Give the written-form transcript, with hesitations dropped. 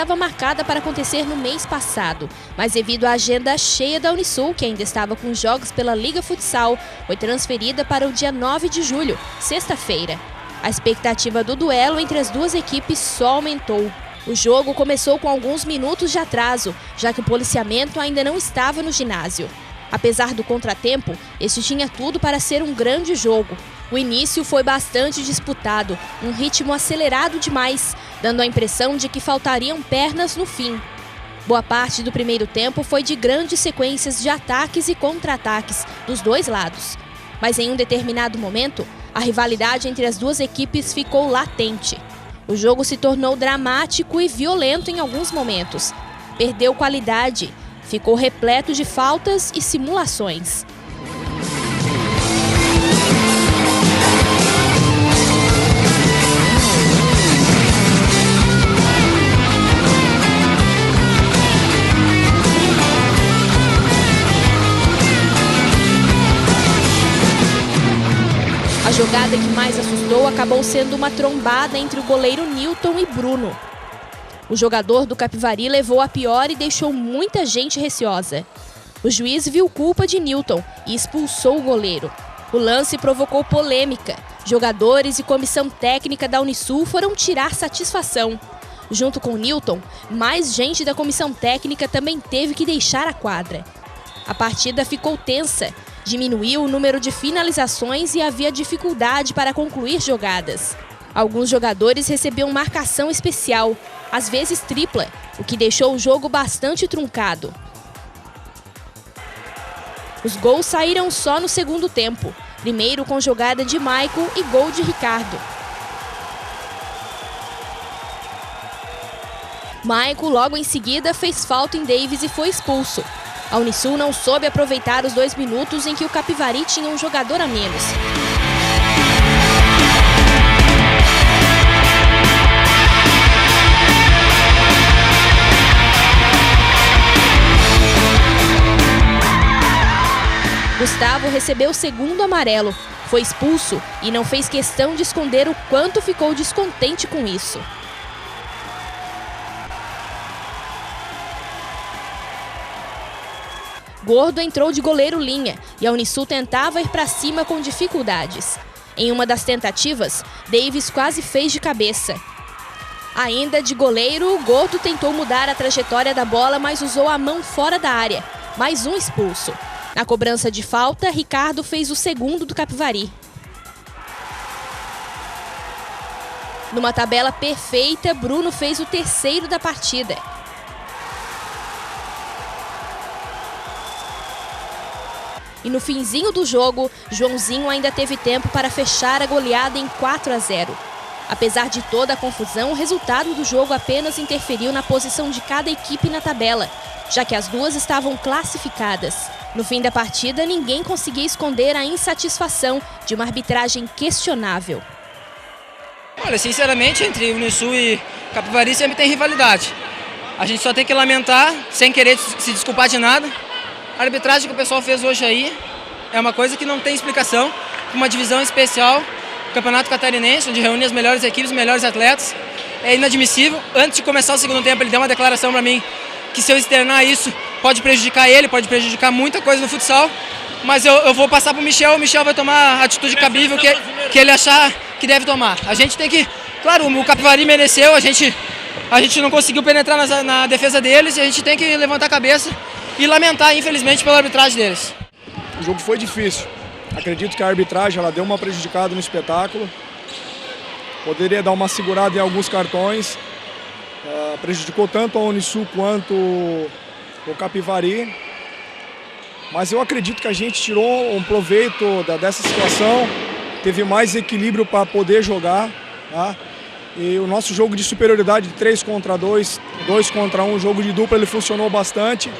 Estava marcada para acontecer no mês passado, mas devido à agenda cheia da Unisul, que ainda estava com jogos pela Liga Futsal, foi transferida para o dia 9 de julho, sexta-feira. A expectativa do duelo entre as duas equipes só aumentou. O jogo começou com alguns minutos de atraso, já que o policiamento ainda não estava no ginásio. Apesar do contratempo, este tinha tudo para ser um grande jogo. O início foi bastante disputado, um ritmo acelerado demais, dando a impressão de que faltariam pernas no fim. Boa parte do primeiro tempo foi de grandes sequências de ataques e contra-ataques dos dois lados. Mas em um determinado momento, a rivalidade entre as duas equipes ficou latente. O jogo se tornou dramático e violento em alguns momentos. Perdeu qualidade, ficou repleto de faltas e simulações. A jogada que mais assustou acabou sendo uma trombada entre o goleiro Newton e Bruno. O jogador do Capivari levou a pior e deixou muita gente receosa. O juiz viu culpa de Newton e expulsou o goleiro. O lance provocou polêmica. Jogadores e comissão técnica da Unisul foram tirar satisfação. Junto com Newton, mais gente da comissão técnica também teve que deixar a quadra. A partida ficou tensa. Diminuiu o número de finalizações e havia dificuldade para concluir jogadas. Alguns jogadores recebiam marcação especial, às vezes tripla, o que deixou o jogo bastante truncado. Os gols saíram só no segundo tempo, primeiro com jogada de Maicon e gol de Ricardo. Maicon logo em seguida fez falta em Davis e foi expulso. A Unisul não soube aproveitar os 2 minutos em que o Capivari tinha um jogador a menos. Gustavo recebeu o segundo amarelo, foi expulso e não fez questão de esconder o quanto ficou descontente com isso. Gordo entrou de goleiro linha e a Unisul tentava ir para cima com dificuldades. Em uma das tentativas, Davis quase fez de cabeça. Ainda de goleiro, Gordo tentou mudar a trajetória da bola, mas usou a mão fora da área. Mais um expulso. Na cobrança de falta, Ricardo fez o segundo do Capivari. Numa tabela perfeita, Bruno fez o terceiro da partida. E no finzinho do jogo, Joãozinho ainda teve tempo para fechar a goleada em 4-0. Apesar de toda a confusão, o resultado do jogo apenas interferiu na posição de cada equipe na tabela, já que as duas estavam classificadas. No fim da partida, ninguém conseguia esconder a insatisfação de uma arbitragem questionável. Olha, sinceramente, entre Unisul e Capivari sempre tem rivalidade. A gente só tem que lamentar, sem querer se desculpar de nada. A arbitragem que o pessoal fez hoje aí é uma coisa que não tem explicação. Uma divisão especial, Campeonato Catarinense, onde reúne as melhores equipes, os melhores atletas. É inadmissível. Antes de começar o segundo tempo, ele deu uma declaração para mim que se eu externar isso, pode prejudicar ele, pode prejudicar muita coisa no futsal. Mas eu vou passar para o Michel vai tomar a atitude cabível que ele achar que deve tomar. A gente tem que... Claro, o Capivari mereceu, a gente não conseguiu penetrar na defesa deles e a gente tem que levantar a cabeça e lamentar, infelizmente, pela arbitragem deles. O jogo foi difícil. Acredito que a arbitragem ela deu uma prejudicada no espetáculo. Poderia dar uma segurada em alguns cartões. Prejudicou tanto a Unisul quanto o Capivari. Mas eu acredito que a gente tirou um proveito dessa situação. Teve mais equilíbrio para poder jogar. Tá? E o nosso jogo de superioridade de 3 contra 2, 2 contra 1, jogo de dupla, ele funcionou bastante.